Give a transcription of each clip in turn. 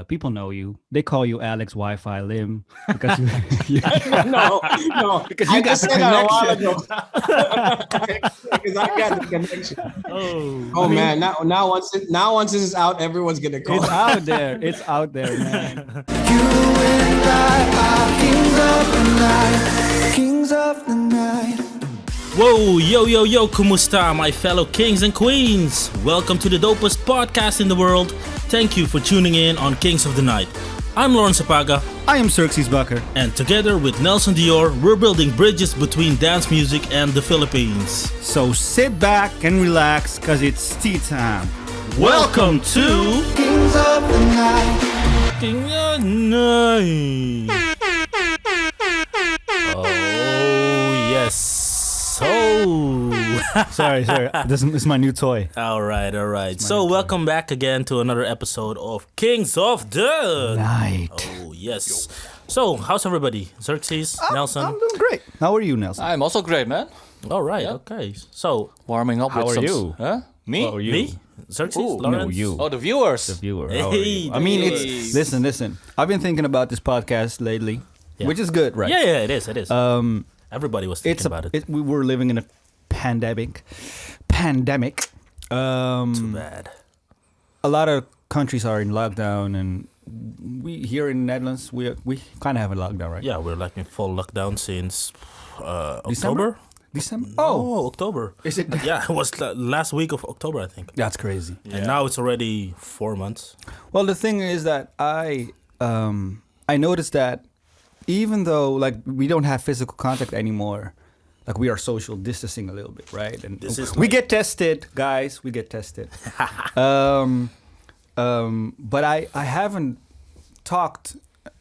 people know you. They call you Alex Wi-Fi Lim because No. because I you got just the said that a while connection. ago. Because I got the connection. Oh, Oh man, now once this is out, everyone's gonna call. it's out there. It's out there, man. You and I are kings of the night, kings of the night. Whoa, yo, kumusta, my fellow kings and queens? Welcome to the dopest podcast in the world. Thank you for tuning in on Kings of the Night. I'm Lawrence APAGA, I am XERXES BAKKER. and together with Nelson DIOR, we're building bridges between dance music and the Philippines. So sit back and relax, cause it's tea time. Welcome to Kings of the night. King of the Night. Oh, yes. So, Sorry. This is my new toy. all right. So, welcome back again to another episode of Kings of the Night. Oh, yes. So, how's everybody? Xerxes, Nelson? I'm doing great. How are you, Nelson? I'm also great, man. All right, okay. So, Warming up How with are some... you? Huh? Me? How are you? me? Xerxes, Ooh. Lawrence? No, you. Oh, the viewers. Viewer. How are you? Hey, I mean, viewers. it's listen. I've been thinking about this podcast lately, Yeah. which is good, right? Yeah, it is. Everybody was thinking about it. We were living in a pandemic. Too bad. A lot of countries are in lockdown, and we here in the Netherlands, we kind of have a lockdown, right? Yeah, we're like in full lockdown since October. December. Oh, October. Is it? Yeah, it was last week of October, I think. That's crazy. And now it's already 4 months. Well, the thing is that I noticed that even though like we don't have physical contact anymore, like we are social distancing a little bit, right? And This is we like- get tested, guys. We get tested. But I haven't talked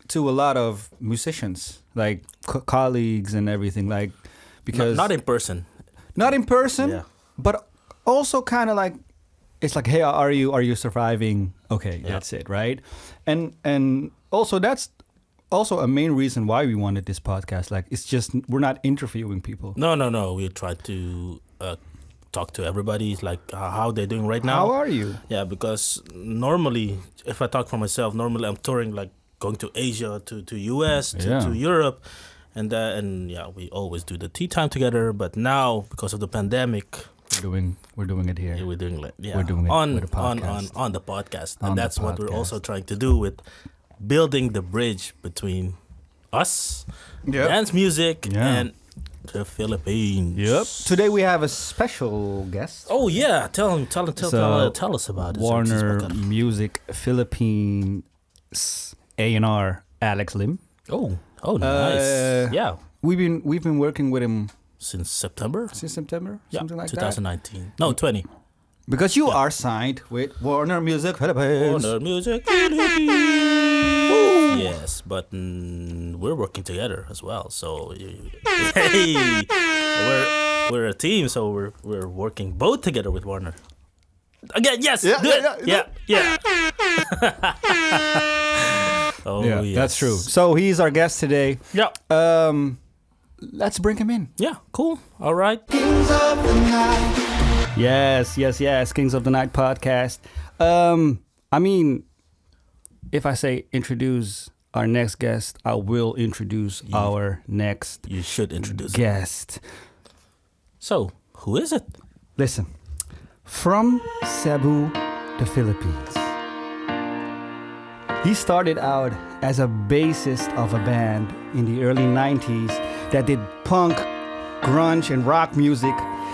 to a lot of musicians, like colleagues and everything, like because Not in person. not in person, Yeah. but also kind of like it's like, hey, are you surviving? Okay, Yeah. that's it, right? And also that's also a main reason why we wanted this podcast. Like, it's just we're not interviewing people. No. We tried to talk to everybody, like how they're doing right now. How are you? Yeah, because normally, if I talk for myself, normally I'm touring, like going to Asia, to US, to Europe, and yeah, we always do the tea time together. But now, because of the pandemic, We're doing it here. we're doing it. Yeah, We're doing it on with a podcast. on the podcast, On and the that's what we're podcast. also trying to do with building the bridge between us, Yep. dance music, Yeah. and the Philippines. Yep. Today we have a special guest. Oh yeah, tell us about it. Warner Xerxes Bakkkar. Music Philippines A&R Alex Lim. Oh, nice. Yeah, We've been working with him since September. since September, Yeah, something like that. 2019. No, 20. Because you are signed with Warner Music Philippines. Warner Music. Yes, but we're working together as well. So, hey, we're a team. So we're working both together with Warner. Again, yes, Yeah, good. yeah. Yeah. Oh, Yeah, yes. that's true. So he's our guest today. Yeah. Let's bring him in. Yeah, cool. All right. Kings of the night. Yes. Kings of the Night podcast. I mean, if I say introduce our next guest, I will introduce our next You should introduce it. guest. So, who is it? Listen, from Cebu, the Philippines. He started out as a bassist of a band in the early 90s that did punk, grunge, and rock music.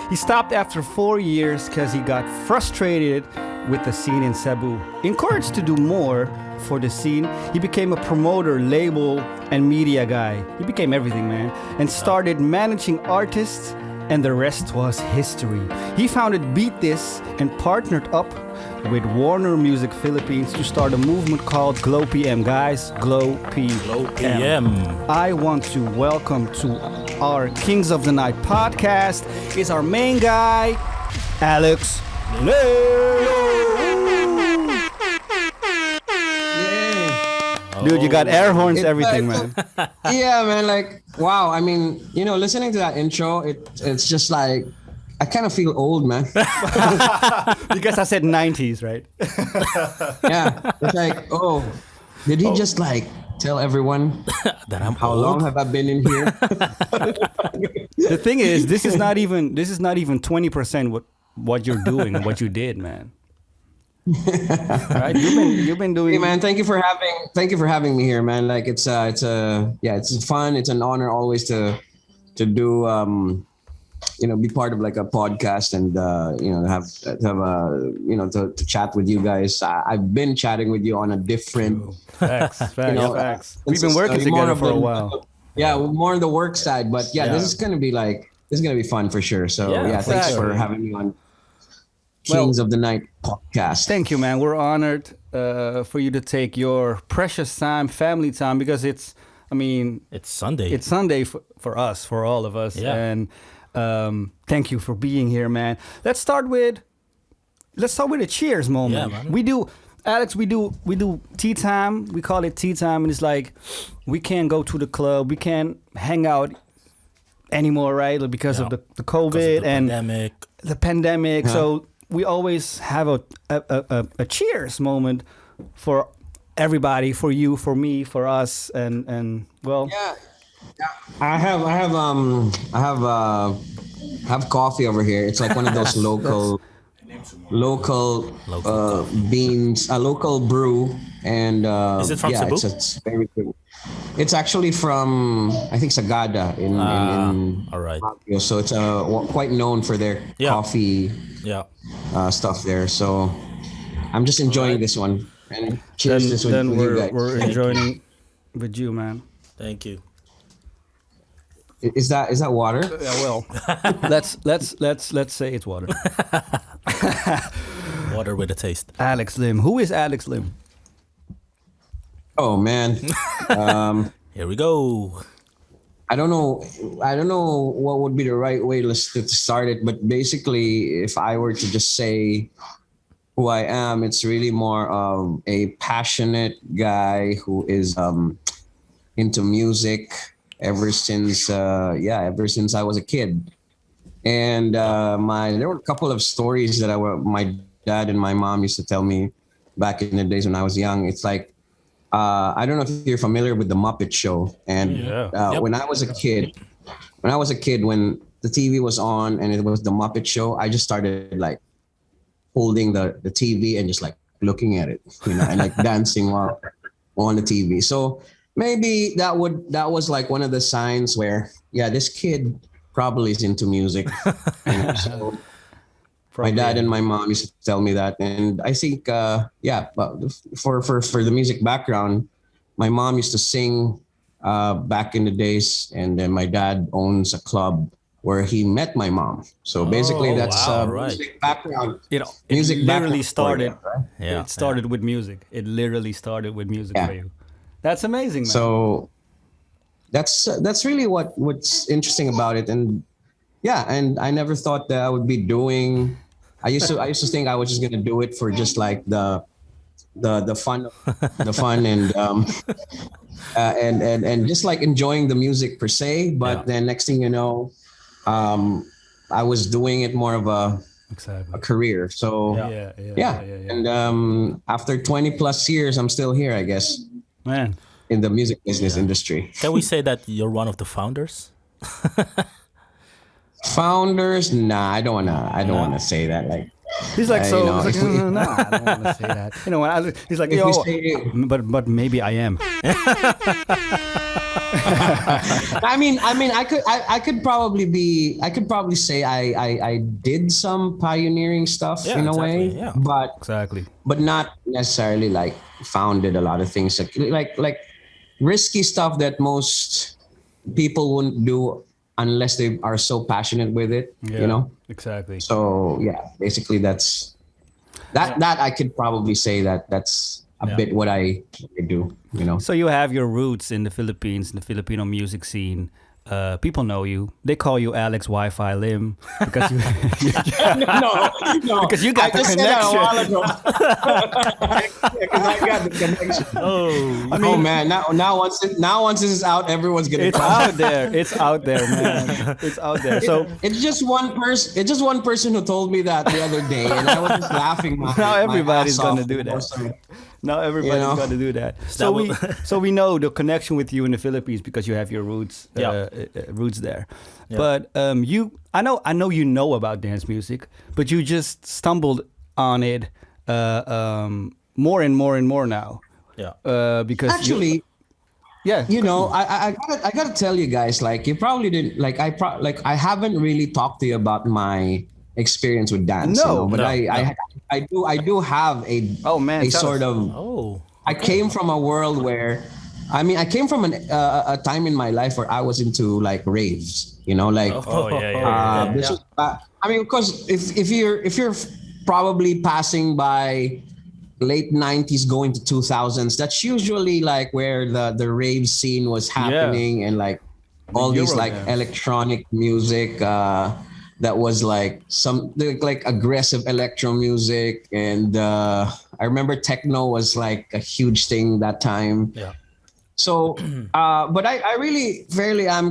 He stopped after 4 years because he got frustrated with the scene in Cebu. Encouraged to do more for the scene, he became a promoter, label, and media guy. He became everything, man, and started managing artists, and the rest was history. He founded Beatthis and partnered up with Warner Music Philippines to start a movement called GLOPM. Guys, GLOPM. GLOPM. I want to welcome to our Kings of the Night podcast is our main guy, Alex Lim. Dude, you got air horns, It's everything, like- man. Yeah, man. Like, wow. I mean, listening to that intro, it's just like I kind of feel old, man. Because I said 90s, right? Yeah, it's like, oh, did he just like tell everyone That I'm how old? long have I been in here? The thing is, this is not even 20% what you're doing, what you did, man. Right? You've been doing. Hey, man, thank you for having me here, man. Like it's fun. It's an honor always to do be part of like a podcast and to chat with you guys. I've been chatting with you on a different Facts. Facts. We've been working more together of for a the- while. Yeah, more on the work side, but yeah, Yeah. this is gonna be fun for sure. So Yeah, thanks exactly. for having me on Well, Kings of the Night podcast. Thank you, man. We're honored for you to take your precious time, family time, because it's Sunday. It's Sunday for us, for all of us. Yeah. And thank you for being here, man. Let's start with a cheers moment. Yeah, man. We do, Alex. We do tea time. We call it tea time, and it's like we can't go to the club. We can't hang out anymore, right? Because of the COVID Because of the and pandemic. the pandemic. So we always have a cheers moment for everybody, for you, for me, for us, and well. Yeah. I have coffee over here. It's like one of those local beans, a local brew, and Is it from Cebu? it's very good. It's actually from I think Sagada in All right. Baguio. So it's quite known for their coffee Yeah. stuff there. So I'm just enjoying this one and cheers this with you guys. We're enjoying with you, man. Thank you. Is that water? Yeah, well, let's say it's water. Water with a taste. Alex Lim. Who is Alex Lim? Oh man. Here we go. I don't know what would be the right way to start it, but basically, if I were to just say who I am, it's really more of a passionate guy who is into music ever since I was a kid. And there were a couple of stories that my dad and my mom used to tell me back in the days when I was young. It's like I don't know if you're familiar with the Muppet Show. And when I was a kid, when the TV was on and it was the Muppet Show, I just started like holding the TV and just like looking at it, and like dancing while on the TV. So maybe that was like one of the signs where, this kid probably is into music. So my dad and my mom used to tell me that, and I think, but for the music background, my mom used to sing back in the days, and then my dad owns a club where he met my mom. So basically, that's music background. Music it literally background started. for you, right? It started with music. It literally started with music for you. That's amazing, man. So that's really what's interesting about it, and and I never thought that I would be doing. I used to think I was just gonna do it for just like the fun, and just like enjoying the music per se. But then next thing you know, I was doing it more of a career. So and after 20 plus years, I'm still here, I guess. Man, in the music business industry. Can we say that you're one of the founders? Founders? Nah, I don't wanna say that. Like he's like, so no, I don't want to say that. He's like, but maybe I am. I could probably say I did some pioneering stuff in a way, but not necessarily like founded a lot of things like risky stuff that most people wouldn't do unless they are so passionate with it, Exactly. So basically that I could probably say that's a bit what I do, So you have your roots in the Philippines, in the Filipino music scene. people know you. They call you Alex Wi-Fi Lim because you No, because you got the just said that a connection. while ago. Because I got the connection. Oh man! Now once this is out, everyone's gonna. It's out there. It's out there, man. It's out there. So it's just one person. It's just one person who told me that the other day, and I was just laughing. now everybody's my ass gonna off. do that. Now everybody's You know? gonna do that. So That we know the connection with you in the Philippines because you have your roots roots there. Yeah. But I know you know about dance music, but you just stumbled on it more and more and more now. Yeah. Because Actually, yeah, you know, I gotta tell you guys, like you probably didn't like I haven't really talked to you about my experience with dance. No, you know, but no. I do have a man, a tell sort us. of. Oh. I came from a world where, I mean, I came from a time in my life where I was into like raves. You know, like Oh, yeah. this was, I mean, of course, if you're probably passing by late 90s going to 2000s, that's usually like where the rave scene was happening, and like all these like Eurodance. electronic music that was like some like aggressive electro music, and I remember techno was like a huge thing that time. Yeah. So, but I really fairly I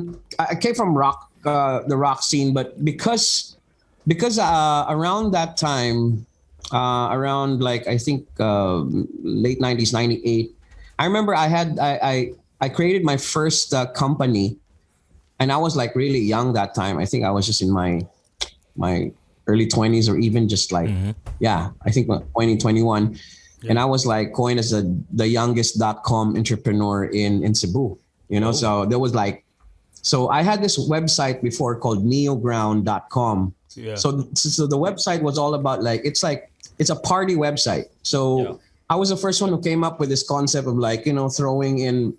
came from rock, the rock scene, but because around that time, around like I think late 90s, 98, I remember I created my first company, and I was like really young that time. I think I was just in my early 20s, or even just like I think 2021. And I was like coined as the youngest .com entrepreneur in Cebu, you know. So there was like, so I had this website before called neoground.com. Yeah. So the website was all about like, it's a party website. So I was the first one who came up with this concept of like, you know, throwing in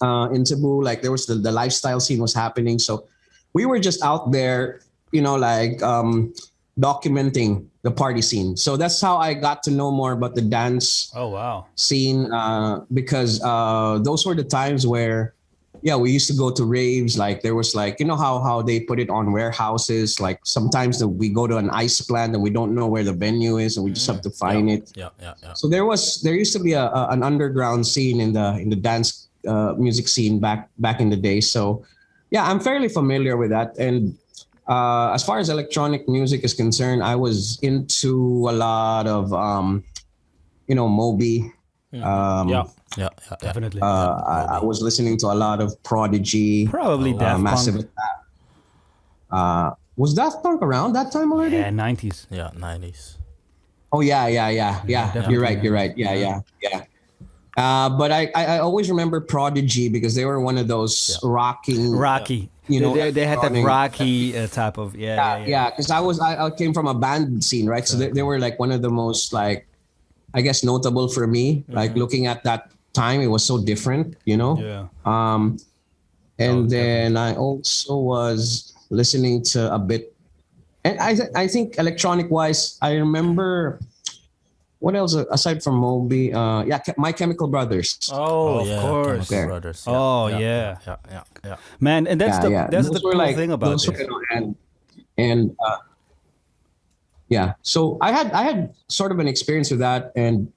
Cebu, like there was the lifestyle scene was happening. So we were just out there, you know, like documenting the party scene. So that's how I got to know more about the dance Oh wow. scene, because those were the times where, we used to go to raves. Like there was like, you know how they put it on warehouses. Like sometimes we go to an ice plant and we don't know where the venue is, and we just have to find it. Yeah. So there used to be an underground scene in the dance music scene back in the day. So I'm fairly familiar with that. And as far as electronic music is concerned, I was into a lot of Moby. Yeah. Definitely. I was listening to a lot of Prodigy. Probably Daft Massive Punk. Was Daft Punk around that time already? Yeah, 90s. Yeah. 90s. Oh yeah. You're right. Yeah. But I always remember Prodigy because they were one of those Rocky. You know, they had that electronic- Rocky type of Yeah. Because I came from a band scene, right? So they were like one of the most like, I guess, notable for me. Like looking at that time, it was so different, you know. Yeah. And then I also was listening to a bit, and I think electronic wise, I remember what else aside from Moby. My Chemical Brothers. Oh, yeah, of course. Chemical Brothers. Yeah, Oh, yeah. yeah. Yeah. Man, and that's that's Those the were cool thing about those this. were, and so I had sort of an experience with that, and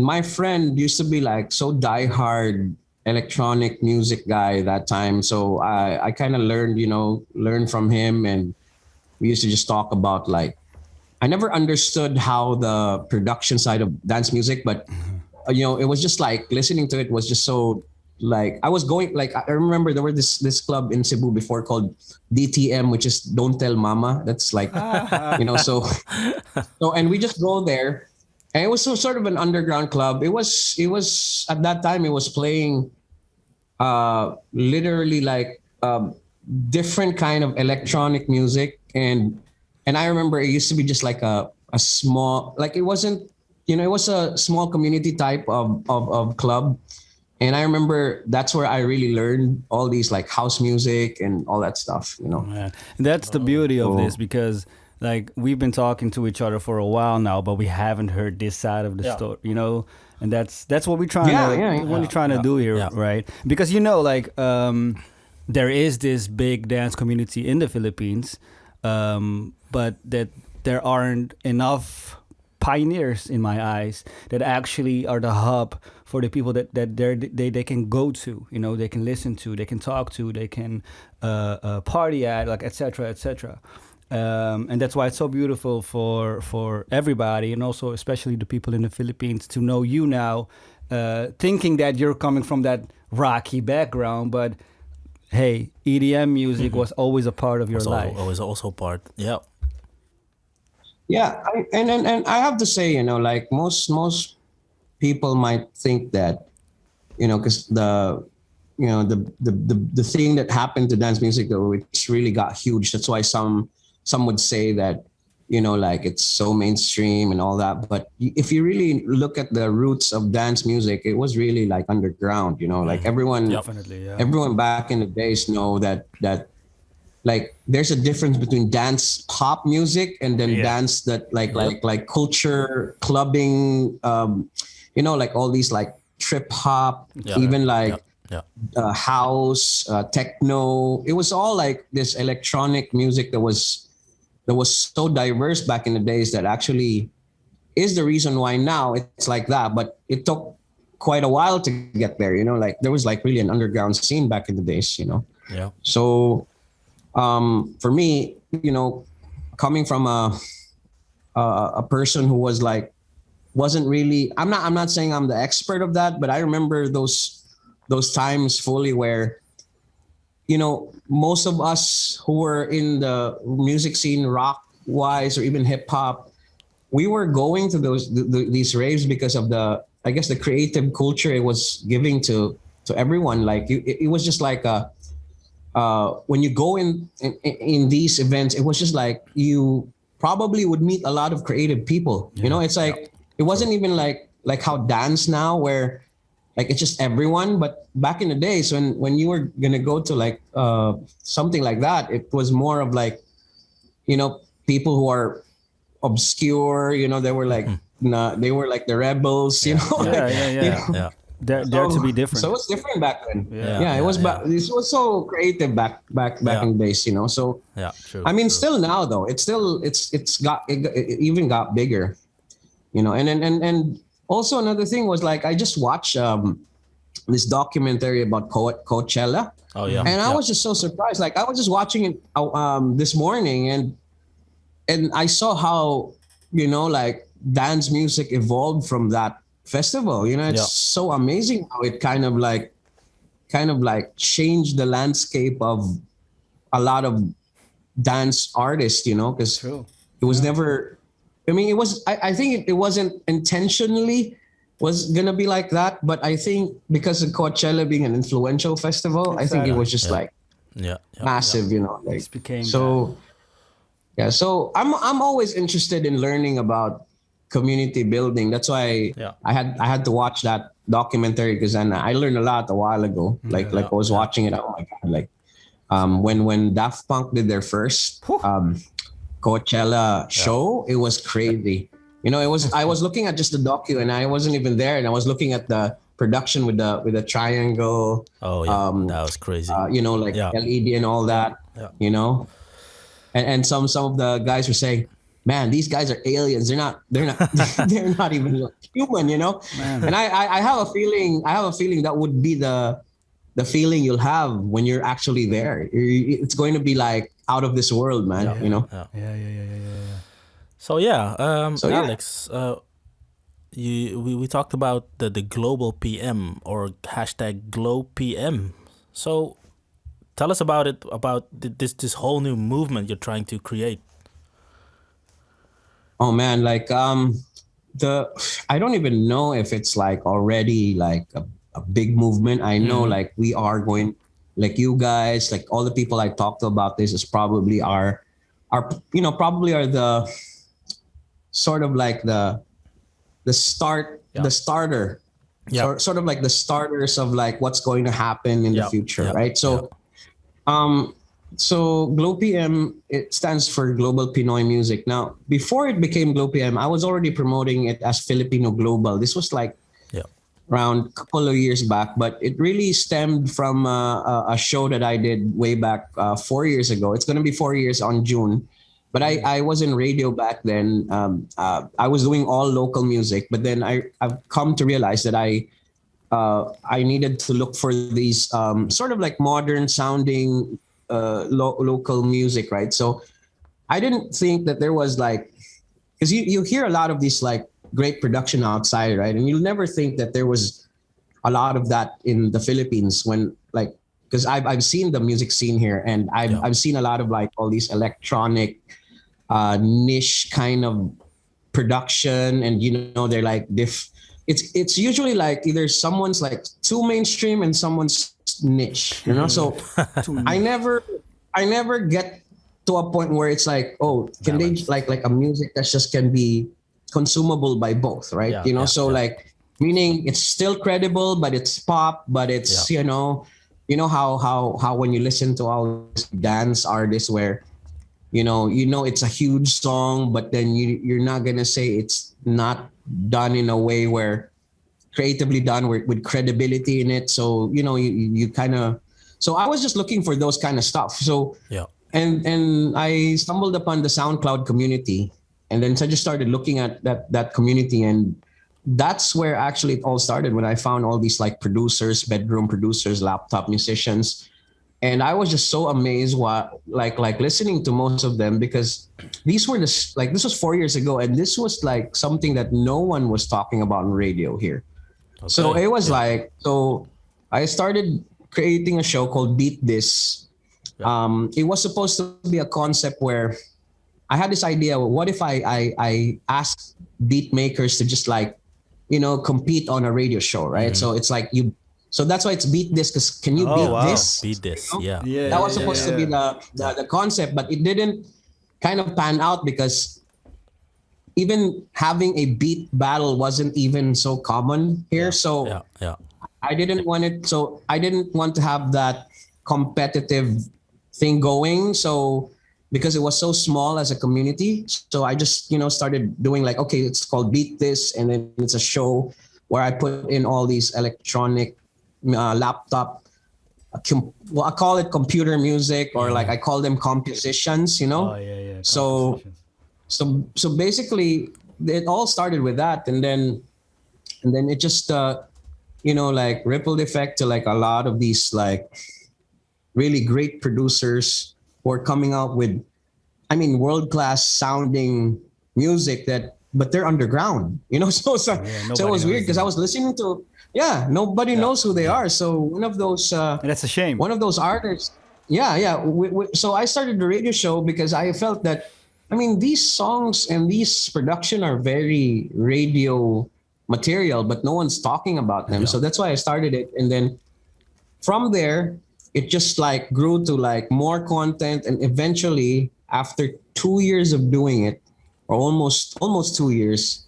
my friend used to be like so diehard electronic music guy that time. So I kind of learned from him, and we used to just talk about like, I never understood how the production side of dance music, but it was just like listening to it was just so like I was going like I remember there were this club in Cebu before called DTM, which is Don't Tell Mama. That's like so and we just go there, and it was sort of an underground club. It was at that time it was playing literally like different kind of electronic music, and I remember it used to be just like a small, like it wasn't, it was a small community type of club. And I remember that's where I really learned all these like house music and all that stuff, Yeah. And that's the beauty of this, because like we've been talking to each other for a while now, but we haven't heard this side of the story, and that's what we're trying to do here, right? Because there is this big dance community in the Philippines, but that there aren't enough pioneers in my eyes that actually are the hub for the people that they can go to, you know, they can listen to, they can talk to, they can party at, like, etc., etc. And that's why it's so beautiful for everybody, and also especially the people in the Philippines, to know you now, thinking that you're coming from that rocky background, but hey, EDM music was always a part of your life. Always also part. Yeah. Yeah, and I have to say, you know, like most people might think that, you know, because the thing that happened to dance music, which really got huge. That's why some would say that, you know, like it's so mainstream and all that. But if you really look at the roots of dance music, it was really like underground. You know, like everyone, Definitely, yeah. everyone back in the days know that like there's a difference between dance pop music and then dance that like culture clubbing, you know, like all these like trip hop, even like house, techno. It was all like this electronic music that was so diverse back in the days that actually is the reason why now it's like that. But it took quite a while to get there, you know, like there was like really an underground scene back in the days, you know. Yeah. So for me, you know, coming from a person who was like, wasn't really, I'm not saying I'm the expert of that, but I remember those times fully where, you know, most of us who were in the music scene, rock wise or even hip hop, we were going to these raves because of I guess the creative culture it was giving to everyone. Like it was just like when you go in these events, it was just like you probably would meet a lot of creative people. You know, it's like it wasn't even like how dance now, where like it's just everyone. But back in the days when you were gonna go to like something like that, it was more of like, you know, people who are obscure. You know, they were like they were like the rebels. You know, Yeah. Dare to be different. So it was different back then. It was this was so creative back in the days, you know. So true. I mean, still now though, it even got bigger, you know. And also another thing was like I just watched this documentary about Coachella. Oh yeah. And I was just so surprised. Like I was just watching it this morning, and I saw how, you know, like dance music evolved from that festival. You know, it's so amazing how it kind of like changed the landscape of a lot of dance artists, you know, because it was never, I mean, it was, I think it wasn't intentionally was gonna be like that, but I think because of Coachella being an influential festival, I think it was just like massive, you know, like became so. Yeah, so I'm always interested in learning about community building. That's why I had to watch that documentary, because then I learned a lot a while ago. Like I was watching it. Oh my god! Like when Daft Punk did their first Coachella show, it was crazy. You know, it was. I was looking at just the docu, and I wasn't even there, and I was looking at the production with the triangle. Oh yeah, that was crazy. You know, like LED and all that. You know, and some of the guys were saying, man, these guys are aliens. They're not they're not even human, you know? Man. And I have a feeling that would be the feeling you'll have when you're actually there. It's going to be like out of this world, man, you know? Yeah. So Alex, we talked about the global PM or hashtag GLOPM. So tell us about it, about this whole new movement you're trying to create. Oh man, like I don't even know if it's like already like a big movement. I know like we are going, like you guys, like all the people I talked to about this is probably are you know, probably are the sort of like the starter. Sort of like the starters of like what's going to happen in the future, right? So so GLOPM, it stands for Global Pinoy Music. Now, before it became GLOPM, I was already promoting it as Filipino Global. This was like around a couple of years back, but it really stemmed from a show that I did way back 4 years ago. It's going to be 4 years on June. But I was in radio back then. I was doing all local music, but then I've come to realize that I needed to look for these sort of like modern sounding local music, right? So I didn't think that there was like, because you hear a lot of these like great production outside, right? And you'll never think that there was a lot of that in the Philippines when like, because I've seen the music scene here, and I've seen a lot of like all these electronic niche kind of production, and they're like it's usually like either someone's like too mainstream and someone's niche, so I never get to a point where it's like, oh, can they like a music that just can be consumable by both, right? Like, meaning it's still credible, but it's pop, but it's how when you listen to all these dance artists where it's a huge song, but then you're not gonna say it's not done in a way where creatively done with credibility in it. So you kind of. So I was just looking for those kind of stuff. So and I stumbled upon the SoundCloud community, and then so I just started looking at that community, and that's where actually it all started, when I found all these like producers, bedroom producers, laptop musicians. And I was just so amazed like listening to most of them, because these were this was 4 years ago, and this was like something that no one was talking about on radio here. Okay. So it was like, so I started creating a show called Beatthis. It was supposed to be a concept where I had this idea, what if I asked beat makers to just like, compete on a radio show, right? Mm-hmm. So it's like so that's why it's Beatthis, because can you beat this? Beat this, yeah. That was supposed to be the concept, but it didn't kind of pan out, because even having a beat battle wasn't even so common here. So I didn't want to have that competitive thing going. So because it was so small as a community, so I just started doing like, okay, it's called Beatthis, and then it's a show where I put in all these electronic laptop, I call it computer music, or like I call them compositions, So basically it all started with that, and then it just like rippled effect to like a lot of these like really great producers who are coming out with, world-class sounding music but they're underground, so it was weird, because I was listening to, nobody knows who they are. So one of those, that's a shame. One of those artists, so I started the radio show because I felt that, these songs and these production are very radio material, but no one's talking about them. So that's why I started it, and then from there, it just like grew to like more content, and eventually, after 2 years of doing it, or almost 2 years,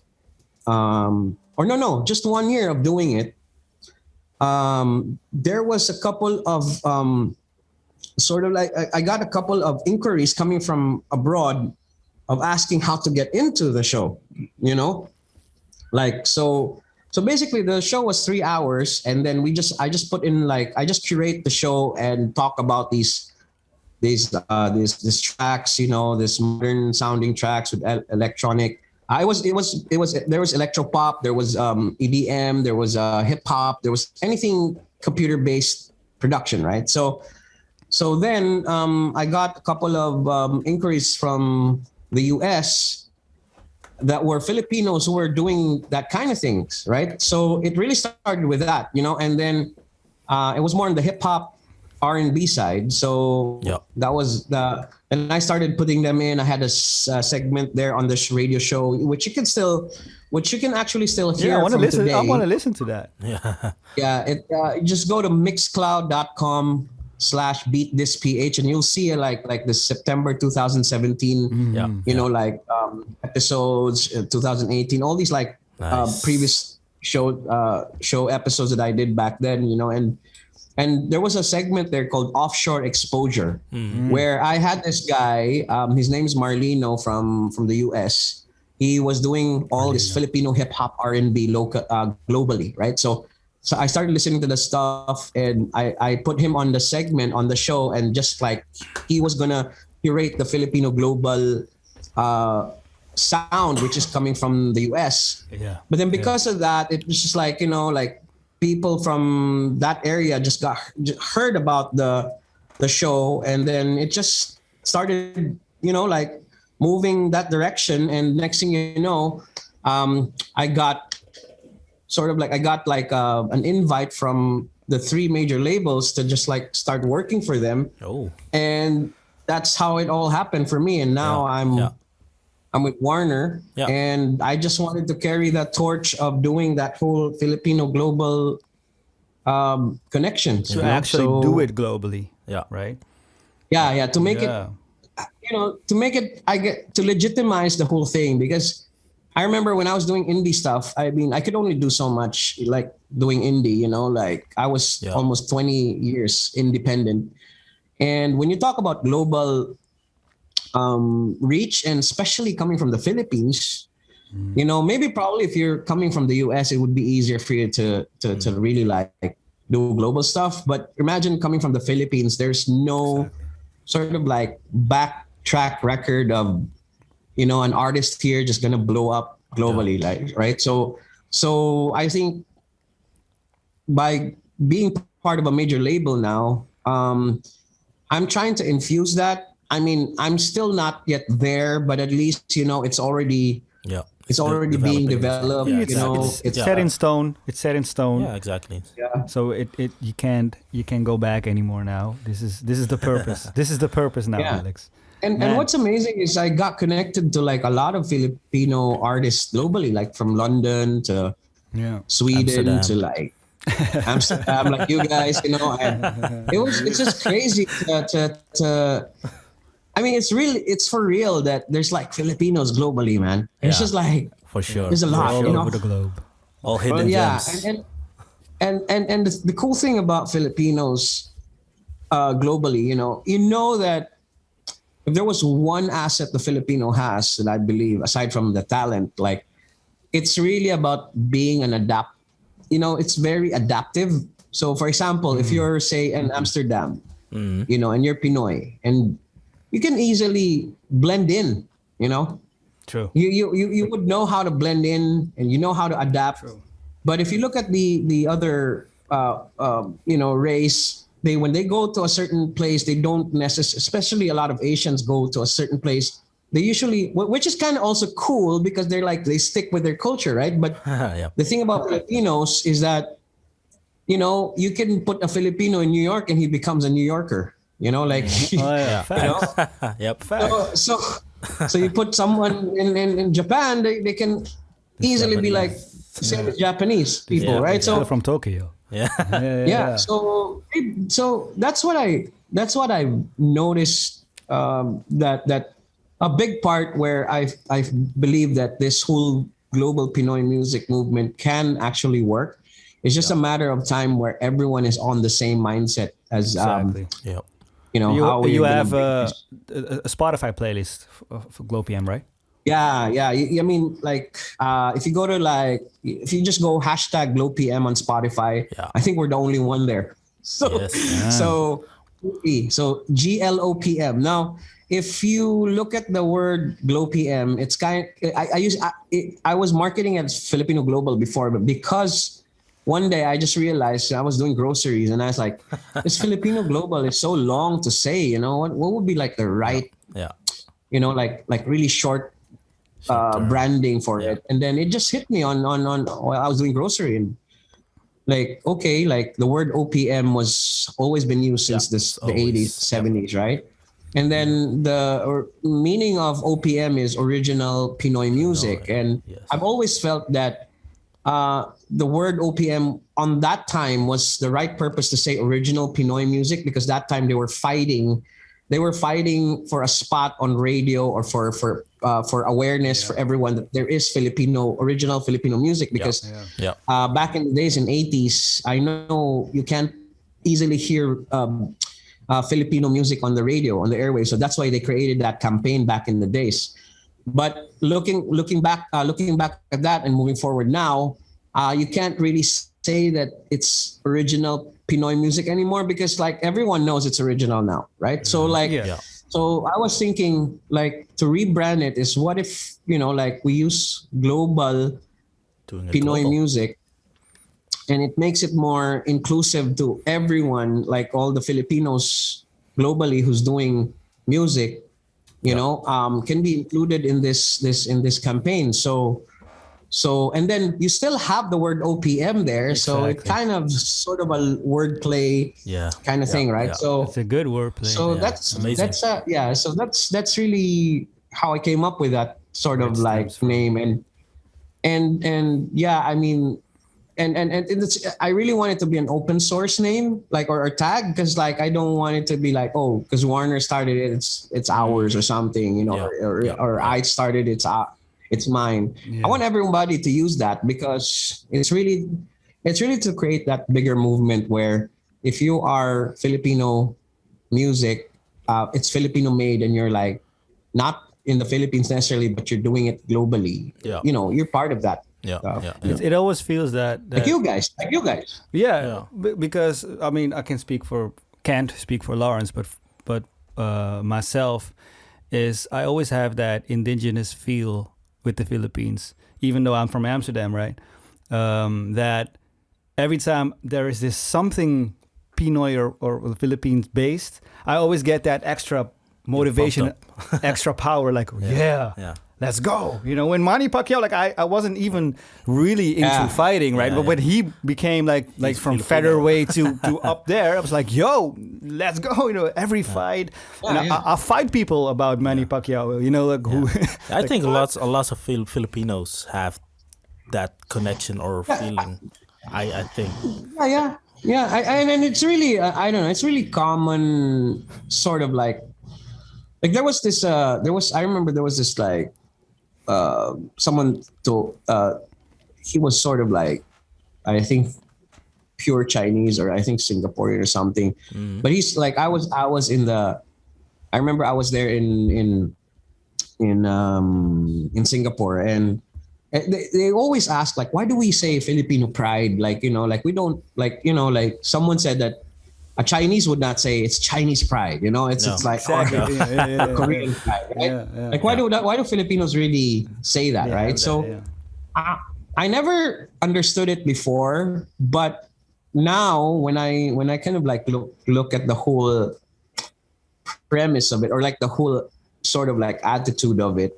just 1 year of doing it, there was a couple of sort of like I got a couple of inquiries coming from abroad of asking how to get into the show, like so basically the show was 3 hours, and then I just put in like, I just curate the show and talk about these tracks, this modern sounding tracks with electronic. There was electropop, there was EDM, there was hip hop, there was anything computer based production, right? So then I got a couple of inquiries from the US that were Filipinos who were doing that kind of things, right? So it really started with that, and then it was more on the hip hop R&B side. So that was and I started putting them in. I had a segment there on this radio show, which you can actually still hear. I want to listen. Today. I want to listen to that. Just go to mixcloud.com/beatthis.ph, and you'll see like the September 2017, episodes, 2018, all these like previous show episodes that I did back then, and there was a segment there called Offshore Exposure, where I had this guy, his name is Marlino from the US, he was doing all this Filipino hip hop R&B local globally, right? So I started listening to the stuff, and I put him on the segment on the show, and just like he was gonna curate the Filipino global sound, which is coming from the US. Yeah. But then because of that, it was just like, like people from that area just heard about the show, and then it just started, like moving that direction. And next thing you know, I got an invite from the 3 major labels to just like start working for them. Oh. And that's how it all happened for me. And now I'm with Warner, and I just wanted to carry that torch of doing that whole Filipino global connection. To actually do it globally. Yeah. Right? Yeah. To make it, to legitimize the whole thing, because I remember when I was doing indie stuff, I mean, I could only do so much like doing indie, like I was almost 20 years independent. And when you talk about global reach, and especially coming from the Philippines, maybe probably if you're coming from the US, it would be easier for you to really like do global stuff. But imagine coming from the Philippines, there's no sort of like backtrack record of, an artist here just gonna blow up globally, like, right? So I think by being part of a major label now, I'm trying to infuse that. I mean, I'm still not yet there, but at least, it's already it's already being developed. It's set in stone. It's set in stone. Yeah, exactly. Yeah. So you can't go back anymore now. This is the purpose. This is the purpose now, Alex. And what's amazing is I got connected to like a lot of Filipino artists globally, like from London to Sweden Amsterdam. to like Amsterdam, like you guys, and it's just crazy to I mean, it's for real that there's like Filipinos globally, man. It's just like, for sure, there's a lot, all over the globe. All hidden gems. And the cool thing about Filipinos globally, you know that if there was one asset the Filipino has that I believe, aside from the talent, like it's really about being it's very adaptive. So for example, if you're say in Amsterdam, and you're Pinoy, and you can easily blend in, True. You would know how to blend in, and you know how to adapt. True. But if you look at the other race, when they go to a certain place, they don't necessarily, especially a lot of Asians go to a certain place. They usually, which is kind of also cool because they're like, they stick with their culture, right? But the thing about Filipinos is that, you can put a Filipino in New York and he becomes a New Yorker, Yep. So you put someone in Japan, they can easily be like same as Japanese people, right? So So from Tokyo. yeah. So that's what I noticed, that a big part where I believe that this whole global Pinoy music movement can actually work. It's just a matter of time where everyone is on the same mindset as Exactly. how you we're have gonna a Spotify playlist for GLOPM, right? Yeah. I mean, like, if you go to if you just go hashtag GLOPM on Spotify, I think we're the only one there. So, so GLOPM. Now, if you look at the word GLOPM, it's I was marketing as Filipino Global before, but because one day I just realized I was doing groceries and I was like, this Filipino Global is so long to say, what would be like the right, like really short branding for it. And then it just hit me on while I was doing grocery, and like, okay, like the word OPM was always been used since the 80s, 70s, right? And then the meaning of OPM is original Pinoy music. And I've always felt that the word OPM on that time was the right purpose to say original Pinoy music, because that time they were fighting for a spot on radio or for awareness for everyone that there is original Filipino music, because back in the days in 80s, I know you can't easily hear Filipino music on the radio, on the airwaves. So that's why they created that campaign back in the days. But looking back at that and moving forward now, you can't really say that it's original Pinoy music anymore, because like everyone knows it's original now, right? So like, so I was thinking like to rebrand it is, what if, you know, like we use global Pinoy music, and it makes it more inclusive to everyone, like all the Filipinos globally who's doing music, you know, can be included in this campaign. So and then you still have the word OPM there, so it kind of sort of a wordplay kind of thing, right? So it's a good wordplay. So that's amazing. So that's really how I came up with that sort of like name, and yeah, I mean, and it's, I really want it to be an open source name, like or tag, because like I don't want it to be like, oh, because Warner started it, it's ours or something, you know, or I started it's mine. I want everybody to use that, because it's really to create that bigger movement where if you are Filipino music, it's Filipino made, and you're like not in the Philippines necessarily, but you're doing it globally. You know, you're part of that. It always feels that like you guys. Because I mean, I can't speak for Lawrence, but myself is, I always have that indigenous feel with the Philippines, even though I'm from Amsterdam, right? That every time there is this something Pinoy or Philippines based, I always get that extra motivation, extra power, like let's go. You know, when Manny Pacquiao, like I wasn't even really into fighting, right? But when he became like from featherweight to up there, I was like, yo, let's go. You know, every fight. I fight people about Manny Pacquiao. You know, like who? I think lots of Filipinos have that connection or feeling. I think. And it's really I don't know. It's really common, sort of like there was this. I remember there was this like. Someone he was sort of like, I think pure Chinese, or I think Singaporean or something, but he's like, I remember I was there in Singapore, and they always ask like, why do we say Filipino pride? Like, you know, like we don't, like, you know, like someone said that a Chinese would not say it's Chinese pride, you know. It's like Korean pride, right? Like why do Filipinos really say that, right? I never understood it before, but now when I kind of like look at the whole premise of it, or like the whole sort of like attitude of it,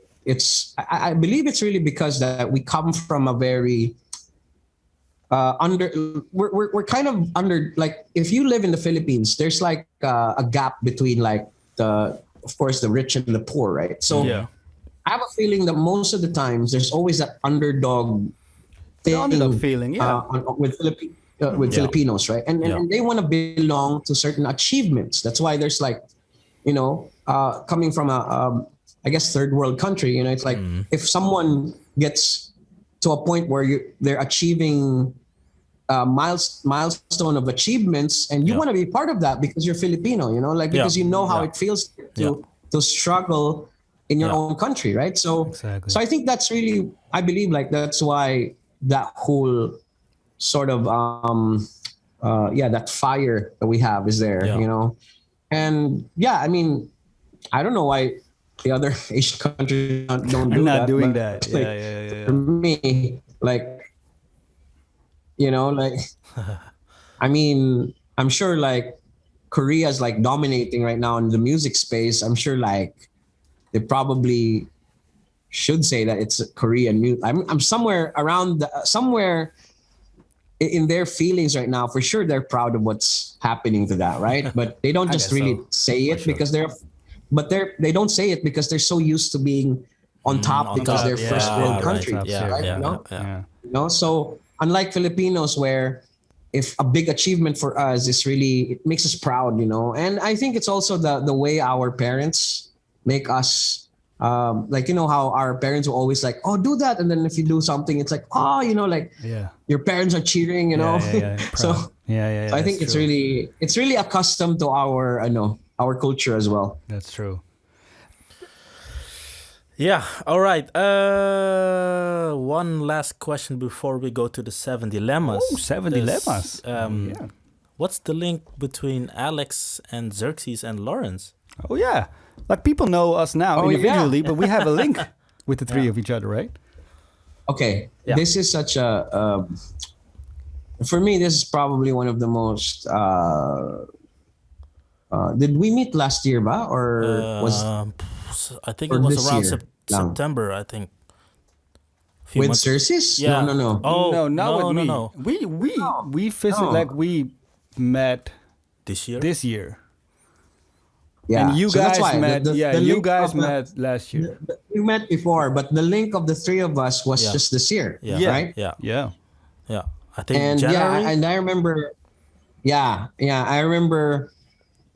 I believe it's really because that we come from a very we're kind of under, like, if you live in the Philippines, there's like a gap between like of course the rich and the poor, right? So I have a feeling that most of the times there's always that underdog feeling, with Filipinos, right? And they want to belong to certain achievements. That's why there's like, you know, coming from a I guess third world country, you know, it's like if someone gets to a point where they're achieving milestone of achievements, and you want to be part of that because you're Filipino, you know, like because you know how it feels to struggle in your own country, right? So so I think that's really, I believe like that's why that whole sort of that fire that we have is there, you know. And I mean, I don't know why the other Asian countries don't do that. Doing that. Like, for me, like, you know, like, I mean, I'm sure like Korea's like dominating right now in the music space. I'm sure like they probably should say that it's Korean music. I'm somewhere around somewhere in their feelings right now. For sure, they're proud of what's happening to that, right? But they don't just really say it because they don't say it because they're so used to being on top because they're first world country, right? You know, so unlike Filipinos, where if a big achievement for us is really, it makes us proud, you know. And I think it's also the way our parents make us, like, you know, how our parents will always like, oh, do that, and then if you do something, it's like, oh, you know, like your parents are cheering, you know. So I think it's really accustomed to our culture as well. That's true. Yeah. All right. One last question before we go to the 7 dilemmas. Oh, 7 dilemmas. Yeah. What's the link between Alex and XERXES and Lawrence? Oh yeah, like people know us now individually, but we have a link with the three of each other, right? Okay, Yeah. this is such a. For me, this is probably one of the most. Did we meet last year, ba? Or was I think or it was this around year? September. I think. Few with months- XERXES? Yeah. No. Oh No, not with me. No. We visited No. like we met This year. this year, Yeah, and you so that's guys why met. the you link guys of the- met last year. We met before, but the link of the three of us was Yeah. just this year, Yeah. right? Yeah. Yeah. Yeah. I think And January. and I remember,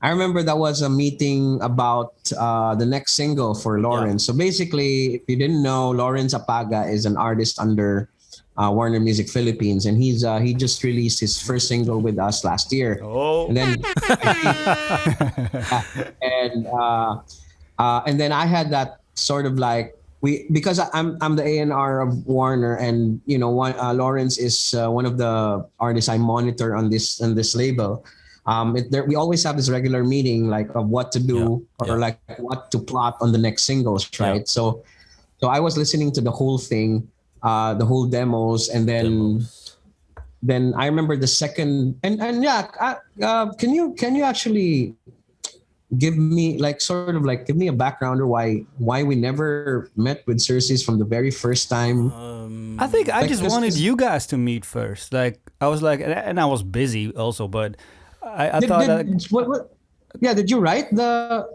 I remember that was a meeting about the next single for Lawrence. So basically, if you didn't know, Lawrence APAGA is an artist under Warner Music Philippines, and he just released his first single with us last year. Oh. And then and then I had that sort of like because I'm the A&R of Warner, and you know Lawrence is one of the artists I monitor on this label. We always have this regular meeting like of what to do or like what to plot on the next singles, right? So I was listening to the whole thing, the whole demos, and then I remember the second and can you actually give me like sort of like give me a background or why we never met with XERXES from the very first time? I think I Like, just this wanted is- you guys to meet first. Like I was like, and I was busy also, but I thought that. Did you write the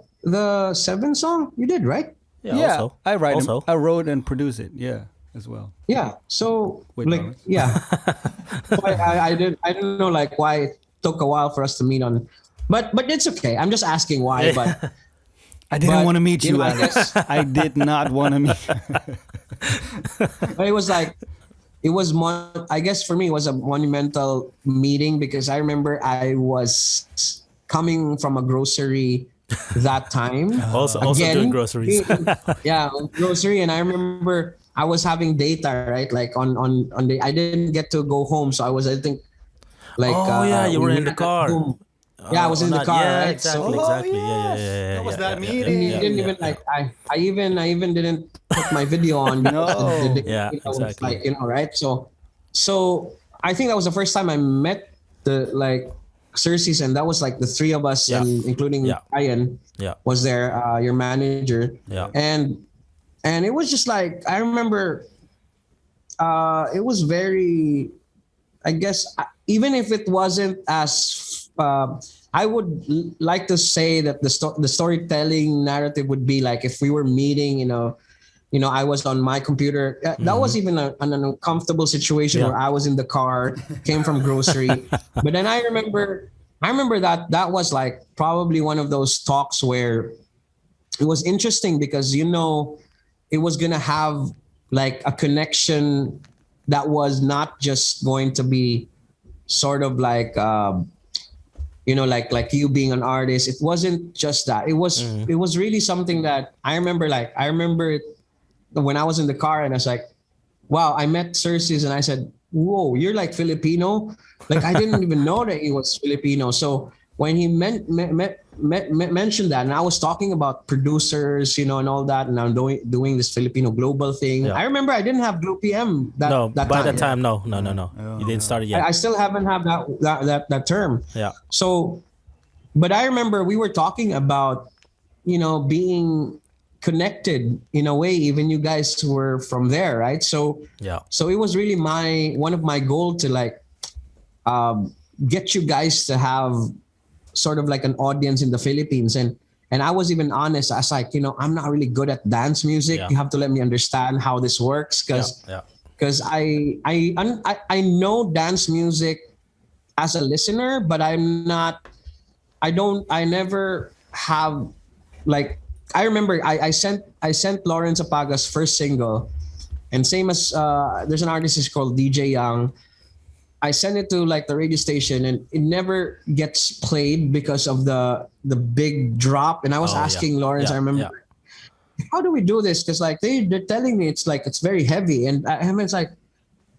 7 song? You did, right? Yeah, Also. I write Also. them. I wrote and produced it. Yeah, as well. Yeah. So Wait, like Lawrence. yeah. So I didn't know like why it took a while for us to meet on, but it's okay. I'm just asking why. But I didn't But, want to meet you you, know, I Alex. guess- I did not want to meet. but it was like I guess for me it was a monumental meeting because I remember I was coming from a grocery that time. Also Again, doing groceries. Grocery, and I remember I was having data, right? Like on the I didn't get to go home, so I think like you were we in the met at car. home. Yeah, I was in the car, yeah, right? Exactly, So exactly. yes. Yeah. That was yeah, that yeah, meeting. and Yeah, you didn't even like I even didn't put my video on. because No. Yeah, it's exactly. like right? So I think that was the first time I met the like XERXES, and that was like the three of us, Yeah. and including Yeah. Ryan Yeah. was there, your manager. Yeah. And it was just like I remember it was very, I guess, even if it wasn't as I would like to say that the storytelling narrative would be like if we were meeting, I was on my computer. That was even an uncomfortable situation Yeah. where I was in the car, came from grocery. But then I remember that was like probably one of those talks where it was interesting because it was gonna have like a connection that was not just going to be sort of like like you being an artist. It wasn't just that. It was really something that I remember it when I was in the car and I was like, wow, I met XERXES and I said, whoa, you're like Filipino? Like I didn't even know that he was Filipino. So when he mentioned that, and I was talking about producers, and all that, and I'm doing this Filipino global thing. Yeah. I remember I didn't have GLOPM that By time. that time, no. You didn't start it yet. I still haven't had that term. Yeah. So, but I remember we were talking about, being connected in a way. Even you guys were from there, right? So it was really one of my goal to like get you guys to have sort of like an audience in the Philippines. And I was even honest. I was like, I'm not really good at dance music. Yeah. You have to let me understand how this works because I know dance music as a listener, but I never have like, I remember I sent Lawrence APAGA's first single, and same as there's an artist who's called DJ Young. I sent it to like the radio station and it never gets played because of the big drop. And I was asking Lawrence, I remember, how do we do this? Because like they're telling me it's very heavy, and it's like,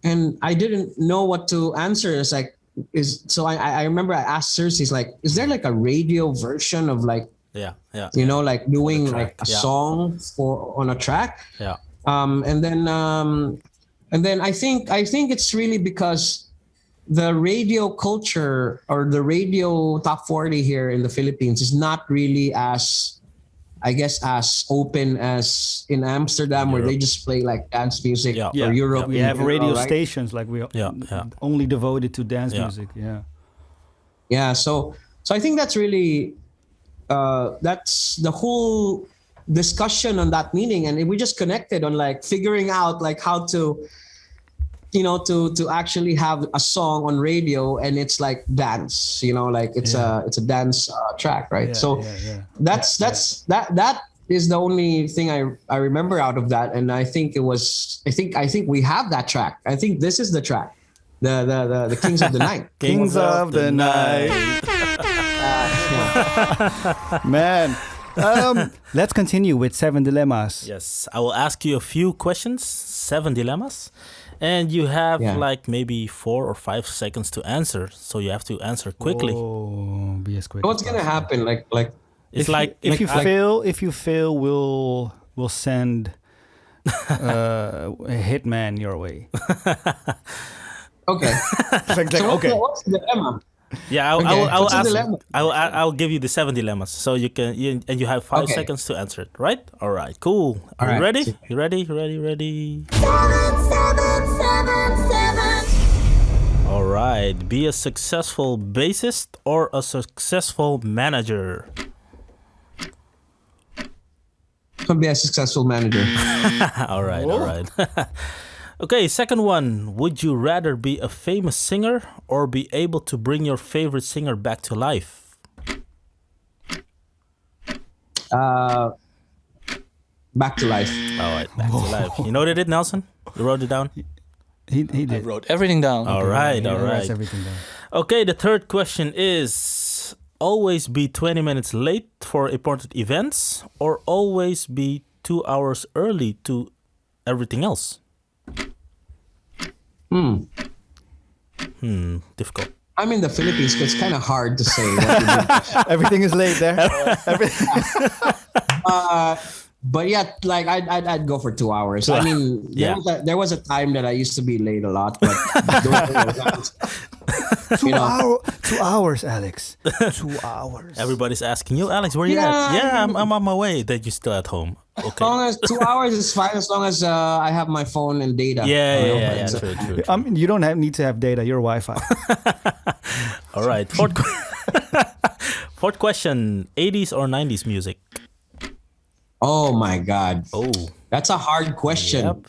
and I didn't know what to answer. It's like, I remember I asked XERXES, like, is there like a radio version of like, like doing like a song on a track? Yeah. And then I think it's really because the radio culture or the radio top 40 here in the Philippines is not really as open as in Amsterdam, where they just play like dance music, or Europe. We have radio stations like we only devoted to dance music. Yeah. So I think that's really that's the whole discussion on that meeting, and we just connected on like figuring out like how to to actually have a song on radio, and it's like dance, like it's a dance track, right? That is the only thing I remember out of that, and I think we have that track. I think this is the track, the Kings of the Night. Kings of the Night. Man. Let's continue with 7 dilemmas. Yes, I will ask you a few questions, 7 dilemmas. And you have like maybe 4 or 5 seconds to answer, so you have to answer quickly. Oh, be as quick. What's gonna happen? If you fail, we'll send a hitman your way. Okay. Okay. What's the dilemma? Yeah, I'll give you the 7 dilemmas, so you have 5 seconds to answer it. Right? All right. Cool. Are you ready? You ready? Ready? 7. All right. Be a successful bassist or a successful manager. Be a successful manager. All right. Okay, second one. Would you rather be a famous singer or be able to bring your favorite singer back to life? Back to life. All right, back to life. You noted it, Nelson? You wrote it down? He did. I wrote everything down. All right. Everything down. Okay, the third question is always be 20 minutes late for important events or always be 2 hours early to everything else? Difficult. I'm in the Philippines, so it's kind of hard to say. Everything is late there. But yeah, like I'd go for 2 hours. I mean, there was a time that I used to be late a lot, but 2 hours, Alex. 2 hours. Everybody's asking you, Alex, where you at? Yeah, I'm on my way. That you're still at home. Okay. As long as 2 hours is fine, as long as I have my phone and data. Yeah. True. You don't need to have data. You're Wi-Fi. All right. Fourth question: 80s or 90s music? Oh my God. Oh, that's a hard question. Yep.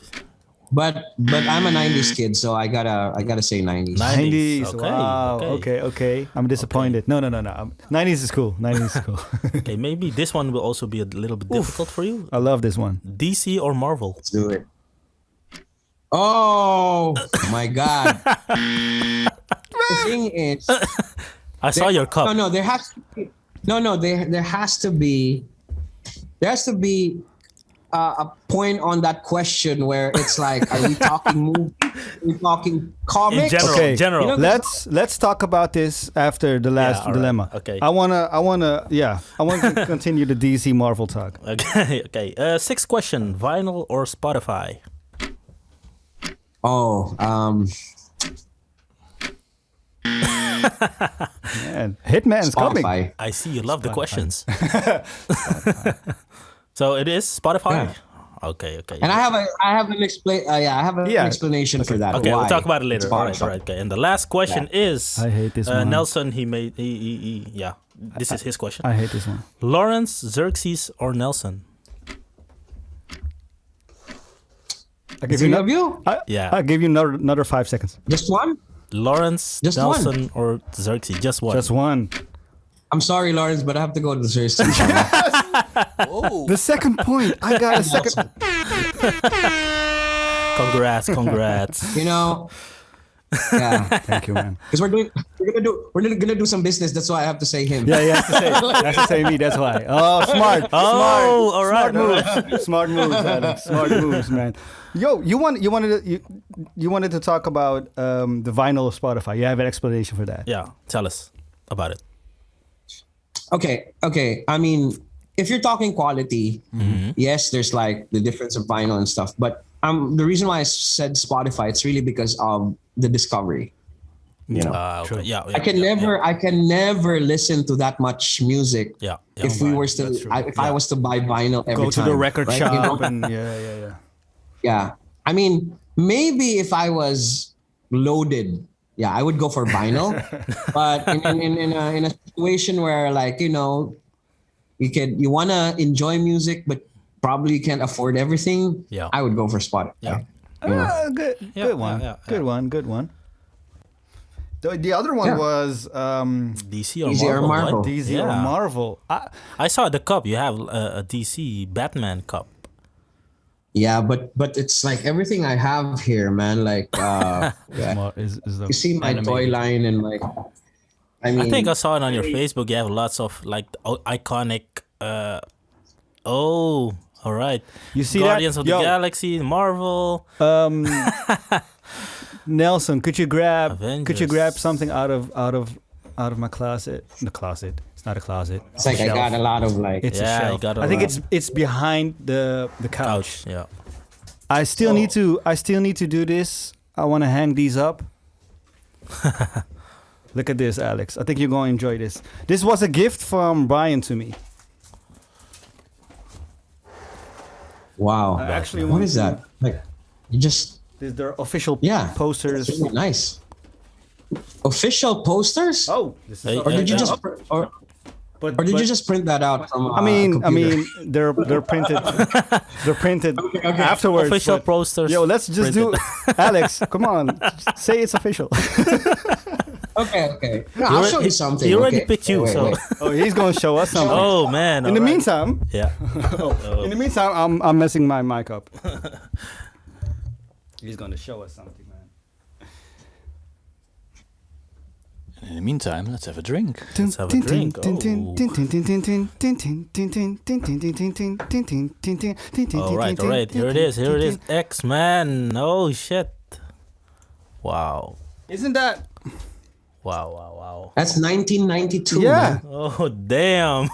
But I'm a 90s kid, so I gotta say 90s. 90s. Okay, Wow. Okay. I'm disappointed. No. 90s is cool. 90s is cool. Okay, maybe this one will also be a little bit difficult for you. I love this one. DC or Marvel? Let's do it. Oh my God. The thing is, I saw your cup. No, there has to be. There has to be. There has to be a point on that question where it's like, are we talking movies? Are we talking comics? Okay. General. Let's talk about this after the last dilemma. Right. Okay. I wanna to continue the DC Marvel talk. Okay. Sixth question: vinyl or Spotify? Oh, Man, Hitman's coming. Spotify. I see you love the questions. So it is Spotify. Yeah. Okay. And I have an explanation for that. Okay, Why we'll talk about it later. it's All right. Spotify. Okay. And the last question is, I hate this one. Nelson. This is his question. I hate this one. Lawrence, XERXES, or Nelson? I give you I'll give you another 5 seconds. Just one? Lawrence, Just Nelson, or XERXES? Just one. Just one. I'm sorry, Lawrence, but I have to go to the series. The second point. I got a second. Congrats. You know, Yeah, Thank you, man. because we're gonna do some business. That's why I have to say him. Yeah, he has to say me. That's why. Oh, smart. Oh, all right. Smart moves. Smart moves, Alex. Smart moves, man. Yo, you wanted to talk about the vinyl of Spotify. You have an explanation for that. Yeah, tell us about it. Okay. I mean, if you're talking quality, yes, there's like the difference of vinyl and stuff. But the reason why I said Spotify, it's really because of the discovery. You know, Okay. Yeah, I can never listen to that much music. Yeah. If we were still, if I was to buy vinyl every Go to time, the record right? shop You know? and yeah. Yeah. I mean, maybe if I was loaded, yeah, I would go for vinyl. But in a situation where, like, you know, you wanna enjoy music, but probably you can't afford everything. Yeah. I would go for Spotify. Yeah. You know? Good one. yeah. Good one. The other one was DC or DC or Marvel? Marvel. What? DC Yeah. or Marvel. I saw the cup. You have a DC Batman cup. Yeah, but it's like everything I have here, man. Like, yeah. Is the You see my toy animated. line and like, I mean, I think I saw it on your Facebook. You have lots of like iconic. Oh, all right. You see Guardians that? of the Yo. Galaxy, Marvel. Nelson, could you grab Avengers. something out of my closet? The closet. It's not a closet. it's like I shelf. got a lot of like, It's Yeah, a you shelf. got a I think lot. it's behind the couch. Yeah. I still need to do this. I want to hang these up. Look at this, Alex. I think you're going to enjoy this. This was a gift from Brian to me. wow. I actually What want is to- that? Like, you just, These are official yeah, posters. it's really nice. Official posters? Oh, this is Hey, Or did you yeah. just, but, or did but- you just print that out from? I mean, computer? they're printed. They're printed afterwards. Official but- posters. Yo, let's just do. Alex, come on, say it's official. Okay. No, I'll show you something. He already okay? picked you, Wait, so. wait. Oh, he's gonna show us something. Oh man. In the all right. meantime, Yeah. I'm messing my mic up. He's gonna show us something, man. In the meantime, let's have a drink. Let's have a drink. Oh. All right. Here it is. X-Men. Oh shit. Wow. Isn't that? Wow. That's 1992. Yeah, man. Oh damn.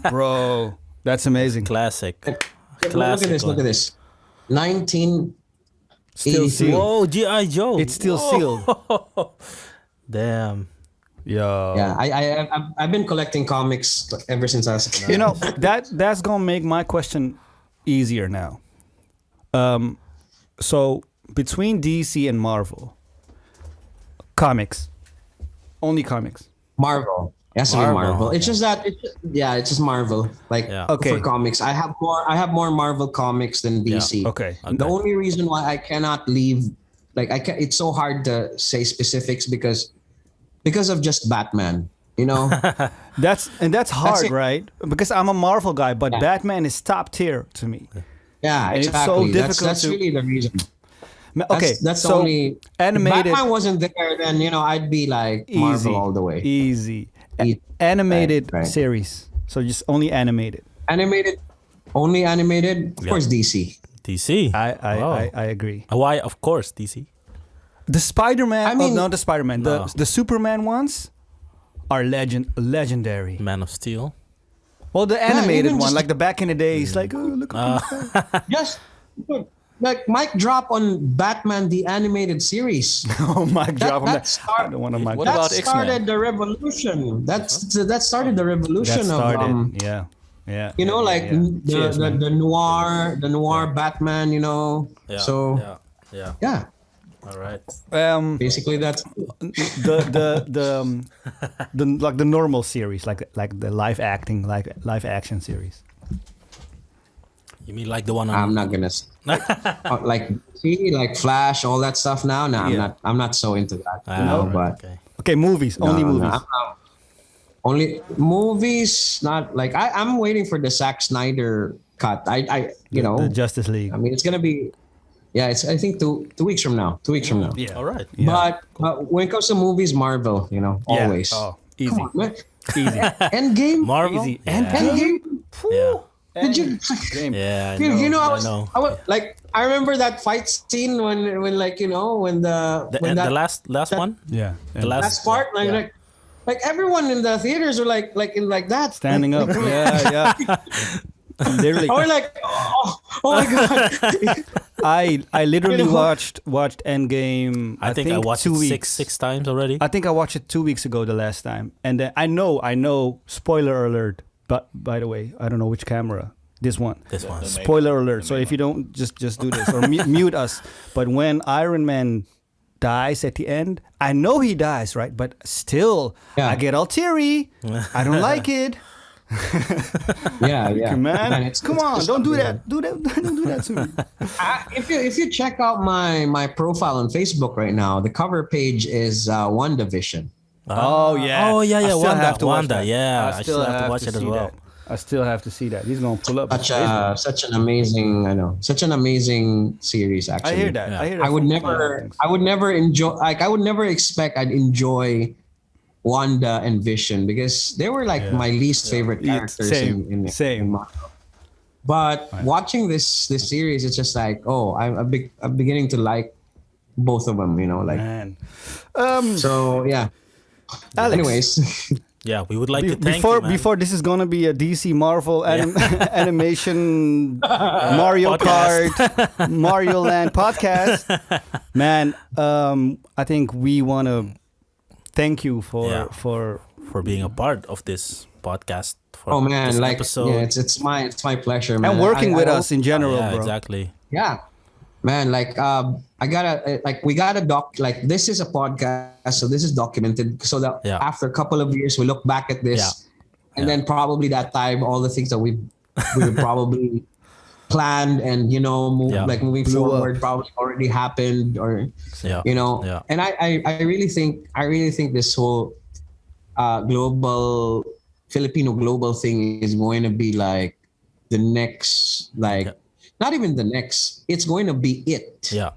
bro, that's amazing. Classic. Look at this. 19. Still 83. sealed. Whoa, G.I. Joe. It's still sealed. Damn. Yo. Yeah, I've been collecting comics ever since I was a kid. You know that's gonna make my question easier now. So between DC and Marvel, comics, only comics. Marvel. It has to be Marvel, Marvel. It's yeah. just that it's just Marvel. Like Yeah. Okay. for comics, I have more Marvel comics than DC. Okay. The only reason why I cannot leave, like it's so hard to say specifics because of just Batman. You know, That's hard, it. right? Because I'm a Marvel guy, but Yeah. Batman is top tier to me. yeah, And it's so exactly. difficult That's to- really the reason. Okay, That's so only animated, If Batman wasn't there, then I'd be like Marvel all the way. Easy. Easy. Animated Right. series. So just only animated. Only animated. Of course, DC. DC. I agree. Why? Of course, DC. The Spider-Man, I mean- not the Spider-Man, No. the Superman ones are legendary. Man of Steel. Well, the animated even one, just- like the back in the days, like, oh, look at this. Just like mic drop on Batman the animated series. Oh, mic drop on that that. start- I don't want to mic What drop. about that X-Men? started the revolution. That started the revolution That started, of yeah. like Cheers, man. the noir Batman. Yeah. So Yeah. All right. basically that's the normal series, like the live action series. You mean like the one on? I'm not gonna like like Flash, all that stuff now. No, Yeah. I'm not so into that. All right, but okay. Okay, movies, only no, movies. I'm not- only movies. Not like I'm waiting for the Zack Snyder cut. The Justice League. I mean, it's gonna be Yeah, it's I think 2 weeks from now. 2 weeks from now. Yeah. All right. Yeah. But when it comes to movies, Marvel, Yeah. always. Oh, easy. Come on, man. Easy. Endgame. Marvel. Easy. Yeah. Endgame. Yeah. Did you? Game. Yeah. I Dude, know. I I was, know. I was like, I remember that fight scene when like when The last one. Yeah. The last last part, like everyone in the theaters were like in like that, Standing up. Yeah. Literally. I was like, oh my god. I literally You know? watched Endgame. I think I watched 2 it weeks. six times already. I think I watched it 2 weeks ago the last time, and then I know. Spoiler alert! But by the way, I don't know which camera. This one. This one. Spoiler alert! So if you don't just do this or mute us. But when Iron Man dies at the end, I know he dies, right? But still, Yeah. I get all teary. I don't like it. Yeah. Man, come on, it's don't do something. that. Don't do that to me. If you check out my profile on Facebook right now, the cover page is WandaVision. Oh yeah. Oh, yeah. I still Wanda. have to watch Wanda. that. Yeah. I still have to watch it as see well. that. I still have to see that. He's gonna pull up. Such an amazing series. Actually, I hear that. Yeah. I hear that. I would from never enjoy. Like I would never expect I'd enjoy Wanda and Vision because they were like my least favorite Yeah, characters same, in same. Marvel. But watching this series, it's just like, oh, I'm beginning to like both of them. Like Man. so, yeah. Alex, Anyways, Yeah, we would like to thank before you, man. before this is gonna be a DC Marvel animation Mario Kart Mario Land podcast, man. I think we want to thank you for for being a part of this podcast. For oh man, this like episode. yeah, it's my pleasure, man. and working with I us in general, yeah, bro. exactly. Yeah, man. Like we gotta like this is a podcast, so this is documented. So that after a couple of years, we look back at this, and then probably that time, all the things that we would probably planned and like moving forward probably already happened, or And I really think this whole Filipino global thing is going to be like the next, like not even the next. It's going to be it. Yeah.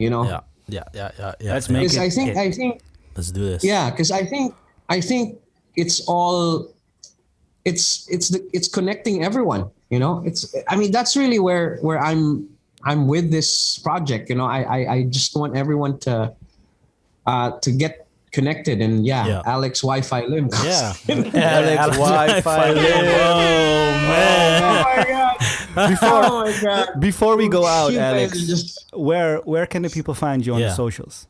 Let's make it. I think. Let's do this. Yeah, because I think it's all. It's connecting everyone. That's really where I'm with this project. I just want everyone to get connected, and Alex Wi-Fi Lim. Yeah. Alex Wi-Fi Lim. Oh man. Oh my god. Oh my god. Before we go out, You guys Alex, are just- where can the people find you on the socials?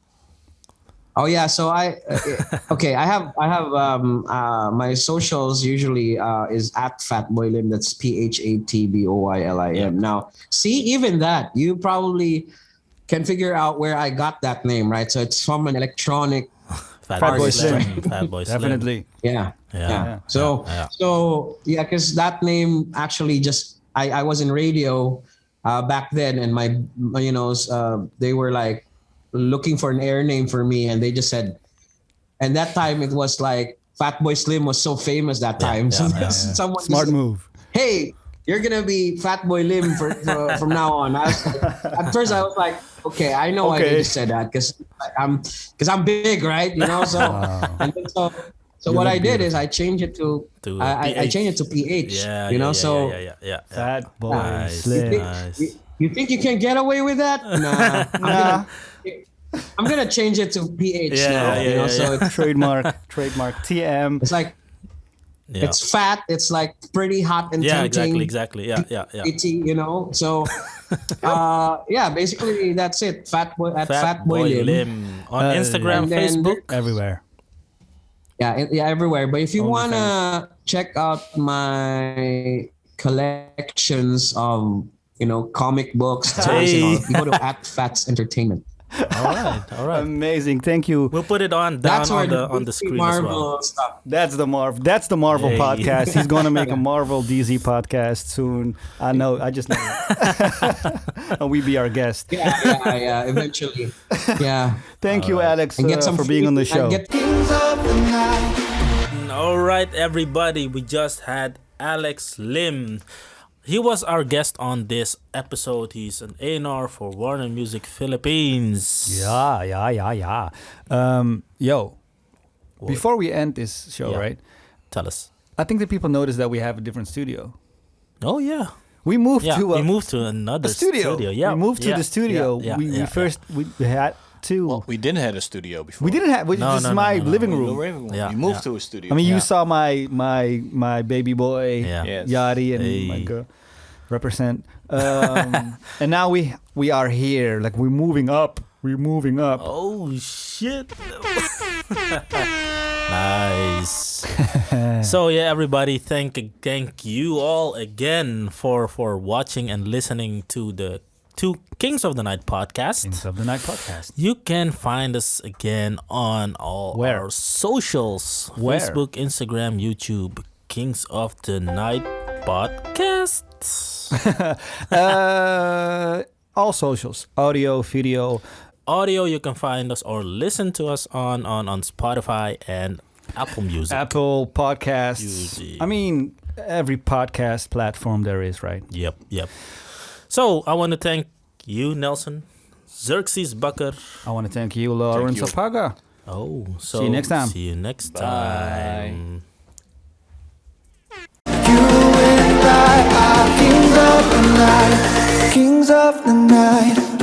Oh yeah, so I have my socials usually is at Fatboylim. That's PHATBOYLIM. Now, see, even that you probably can figure out where I got that name, right? So it's from an electronic Fatboy Slim. Fatboy Slim. Definitely. Yeah. Yeah. So because that name actually just I was in radio back then, and my they were like looking for an air name for me, and they just said, and that time it was like Fatboy Slim was so famous that time. Someone Smart just, move. hey, you're gonna be Fatboy Lim from now on. At first I was like, okay, I know why they just said that because I'm big, right? So and then so what I did is I changed it to I changed it to PH. Yeah. Fatboy Nice. Slim. Nice. You think you can get away with that? Nah. I'm gonna change it to PH now. So trademark TM. it's like it's fat. It's like pretty hot and tempting. Exactly. Yeah. Itty, So, basically that's it. Fatboy Lim. On Instagram, and then Facebook. Everywhere. Yeah, everywhere. But if you wanna check out my collections of comic books, toys, and all, you go to @Fats Entertainment. All right. Amazing. Thank you. We'll put it down on the screen as well. Stuff. That's the Marvel Yay. podcast. He's gonna make a Marvel DC podcast soon. I know. I just know. And we be our guest. Yeah. Eventually. Yeah. Thank you, Alex, And get some for being on the show. Kings of the night. All right, everybody. We just had Alex Lim. He was our guest on this episode. He's an A&R for Warner Music Philippines. Yeah. Yo, before we end this show, right? Tell us. I think that people notice that we have a different studio. Oh, yeah. We moved we moved to another studio. Yeah, we moved to the studio. We had two. Well, we didn't have a studio before. We didn't have. This is my living room. We moved to a studio. I mean, you saw my baby boy, Yes. Yari, and my girl represent. And now we are here. Like we're moving up. Oh shit! Nice. So yeah, everybody, thank you all again for watching and listening to the Kings of the Night podcast. You can find us again on all our socials: Facebook, Instagram, YouTube. Kings of the Night podcast. All socials, audio, video. Audio, you can find us or listen to us on Spotify and Apple Music. Apple Podcasts. Music. I mean, every podcast platform there is, right? Yep. So, I want to thank you, Nelson. XERXES, BAKKER. I want to thank you, Lawrence APAGA. Oh, so see you next time. Bye. You and I are kings of the night, kings of the night.